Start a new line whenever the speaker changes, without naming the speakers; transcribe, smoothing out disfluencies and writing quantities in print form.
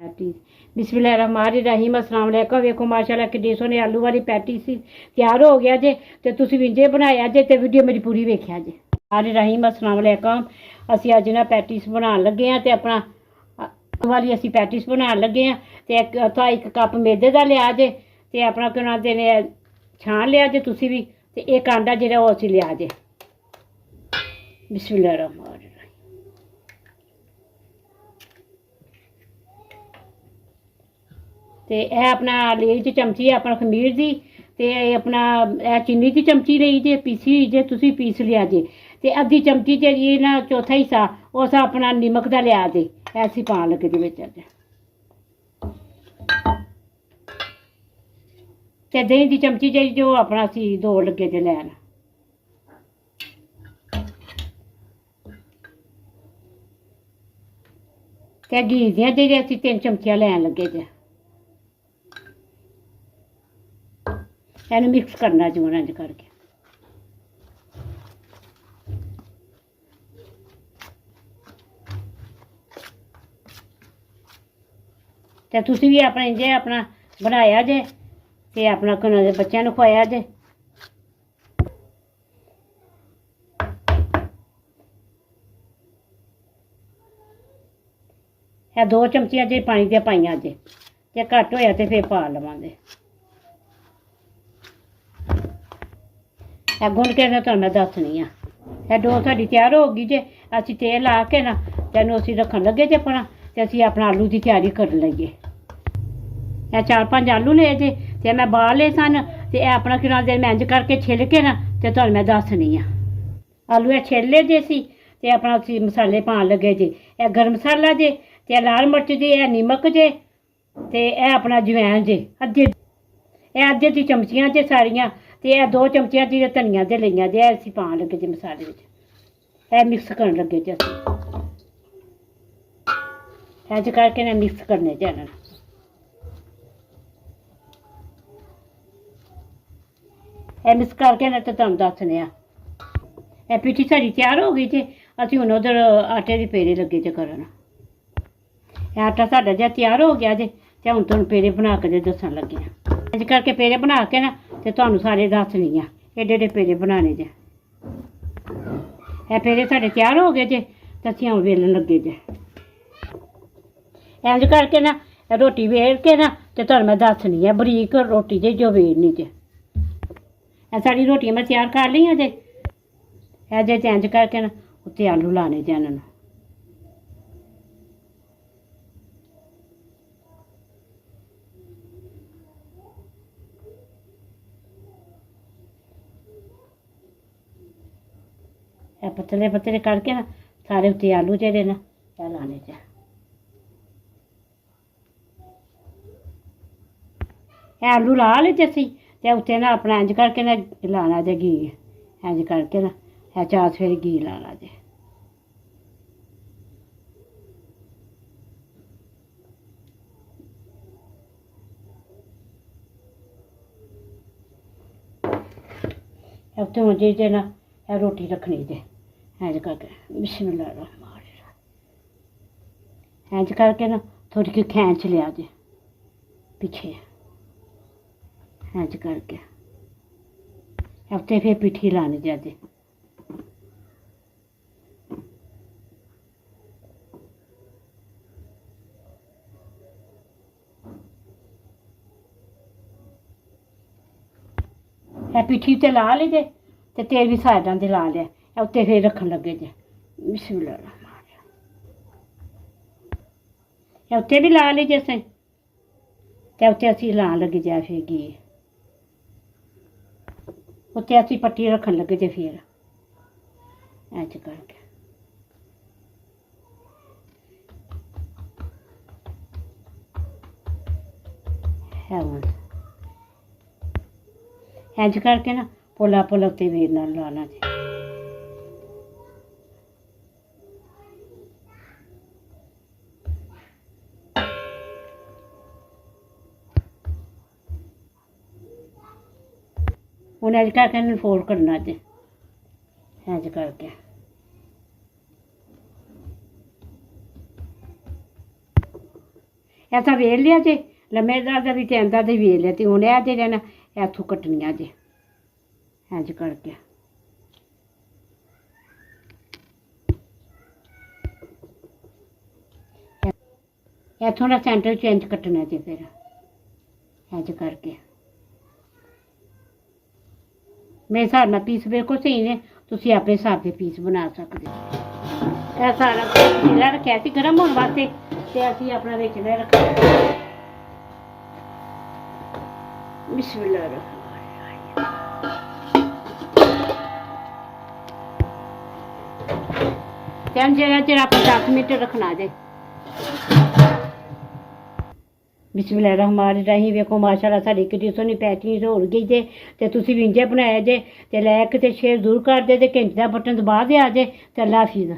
Patty बिस्मिल्लाहिर्रहमानिर्रहीम अस्सलाम वालेकुम। वेखो माशाल्लाह किड्डी सोहनी आलू वाली पैटी सी तैयार हो गया जे ते तुसीं भी इंजे बनाया जे ते वीडियो मेरी पूरी वेख्या जे। रहीम अस्सलाम वालेकुम। असीं अज ना पैटिस बनाउण लगे हैं ते अपना वाली असीं पैटिस बनाउण लगे हैं ते एक कप मैदे दा लिया जे ते अपना केह् नां देने छान लिया जे तुसीं भी ते एक आंडा जेह्ड़ा ओह् असीं लिया जे। बिस्मिल्लाहिर्रहमानिर्रहीम। ते यह अपना लेई च चमची अपना खमीर दी ते अपना चीनी दी चमची लेई जे पीसी जे तुसीं पीस लिया जे ते अद्धी चमची जेह्ड़ी ना चौथा हिस्सा उस अपना नमक दा लिया जे ऐसी पान लगे दे बिच अज ते देहीं दी चमची जेह्ड़ी जो अपना असी दो लगे जे लैन। ते घी दियां जेह्ड़ियां असी 3 चमचियां लैन लगे जे। ਇਹਨੂੰ ਮਿਕਸ ਕਰਨਾ ਜੂਨ ਇੰਜ ਕਰਕੇ ਤੇ ਤੁਸੀਂ ਵੀ ਆਪਣੇ ਜੇ ਆਪਣਾ ਬਣਾਇਆ ਜੇ ਤੇ ਆਪਣਾ ਕੋਨਾਂ ਦੇ ਬੱਚਿਆਂ ਨੂੰ ਖਵਾਇਆ ਜੇ। ਇਹ 2 ਚਮਚੀਆਂ ਜੇ ਪਾਣੀ ਦੀਆਂ ਪਾਈਆਂ ਜੇ ਜੇ ਘੱਟ ਹੋਇਆ ਤੇ ਫੇਰ ਪਾ ਲਵਾਂਗੇ। गुण के तो मैं दसनी हाँ डो साड़ी तैयार हो गई जे। असी तेल ला के ना तेन असी रखन लगे जे अपना ते असी अपना आलू की तैयारी कर लईए। 4-5 आलू ले जे ते मैं बाले सन ते अपना कि मैं इंज करके छिल के ना ते तुहानू मैं दसनी हाँ। आलू छिले जे सी ते अपना असी मसाले पान लगे जे। गर्म मसाला जे ते लाल मिर्च जे नमक जे ते अपना जवैन जे अद्धे दी चमचियां जे सारियां ते 2 चमचियां जी धनिया दे लईयां जे असी पान लगे जे मसाले विच मिक्स करन लगे जे असी इंज करके ना मिक्स करने जे इन्हां नूं मिक्स करके ना ते तुहानूं दसने आ। पिट्ठी साडी तैयार हो गई जे। असी हुण उधर आटे दी पेड़े लगे जे करन। आटा साडा जे तैयार हो गया जे ते हुण तुहानूं पेड़े बना के दस्सण लगे आ। इंज करके पेड़े बना के ना ते तुहानूं सारे दसनी आ एडे एडे पेड़े बनाने जे। पेड़े साडे तैयार हो गए जे ते असीं हुण वेलन लगे जे। इंज करके ना रोटी वेल के ना ते तुहानूं मैं दसनी आ बरीक रोटी जे जो वेलनी जे। साड़ी रोटियां मैं तैयार कर लियां जे। जे इंज करके ना उत्ते आलू लाने जे इन्हां नूं। पतले पतले करके ना सारे उत्ते आलू जेह्ड़े ना लाने च आलू ला ले असी ते उत्ते ना अपना इंज करके ना लाना जे घी इंज करके ना 4 फेरे घी लाना जे। उत्ते मुझे जे ना रोटी रखनी जे इंज करके बिस्मिल्लाहिर्रहमानिर्रहीम इंज करके ना थोड़ी की खैंच लिया जे पीछे इंज करके उत्ते फिर पिट्ठी लानी जे जे। पिट्ठी ते ला ली जे ते तेल भी साइडां ते ला लिया उत्ते फिर रखन लगे जे। बिस्मिल्लाहिर्रहमानिर्रहीम उत्ते भी ला ली जे असें ते उत्ते असीं लान लगे जे फिर घी उत्ते असीं पट्टी रखन लगे जे फिर इंज करके इंज करके ना पोला पोला उत्ते वेलना लाना जी। हूँ इंज करके फोल्ड करना जी इंज करके ਐਸਾ ਵੇਲ ਲਿਆ ਜੇ ਲੰਮੇਦਾਰ ਦਾ ਵੀ ਤੇ ਅੰਦਰ ਦਾ ਵੇਲ ਲਿਆ ਤੇ ਹੁਣ ਇਹ ਜਿਹੜੇ ਨਾ ਇੱਥੋਂ ਕੱਟਣੀਆਂ ਜੇ ਇੰਝ ਕਰਕੇ ਇੱਥੋਂ ਦਾ ਸੈਂਟਰ ਚੇਂਜ ਕੱਟਣਾ ਜੇ ਫਿਰ ਇੰਝ ਕਰਕੇ ਮੇਰੇ ਹਿਸਾਬ ਨਾਲ ਪੀਸ ਬਿਲਕੁਲ ਸਹੀ ਨੇ ਤੁਸੀਂ ਆਪਣੇ ਹਿਸਾਬ ਦੇ ਪੀਸ ਬਣਾ ਸਕਦੇ ਹੋ ਇਹ ਸਾਰਾ ਪੀਲਾ ਰੱਖਿਆ ਸੀ ਗਰਮ ਹੋਣ ਵਾਸਤੇ ਤੇ ਅਸੀਂ ਆਪਣਾ ਵਿੱਚ ਲੈ ਰੱਖਿਆ ਬਿਸਮਿਲ੍ਲਾਹ ਜਿਹੜਾ ਜਿਹੜਾ ਆਪਾਂ 10 ਮਿੰਟ ਰੱਖਣਾ ਜੇ ਬਿਸਮਿਲ੍ਲਾਹ ਰਹਿਮਾਨ ਰਹੀਮ ਵੇਖੋ ਮਾਸ਼ਾਅੱਲਾ ਸਾਡੀ ਕਿੰਨੀ ਸੋਹਣੀ ਪੈਕਿੰਗ ਹੋ ਗਈ ਜੇ ਤੇ ਤੁਸੀਂ ਵੀ ਇੰਜੇ ਬਣਾਇਆ ਜੇ ਤੇ ਲਾਇਕ ਤੇ ਸ਼ੇਅਰ ਜ਼ਰੂਰ ਕਰ ਦੇ ਤੇ ਘੰਟੀ ਦਾ ਬਟਨ ਦਬਾ ਦਿਆ ਜੇ ਤੇ ਅੱਲਾ ਹਾਫਿਜ਼।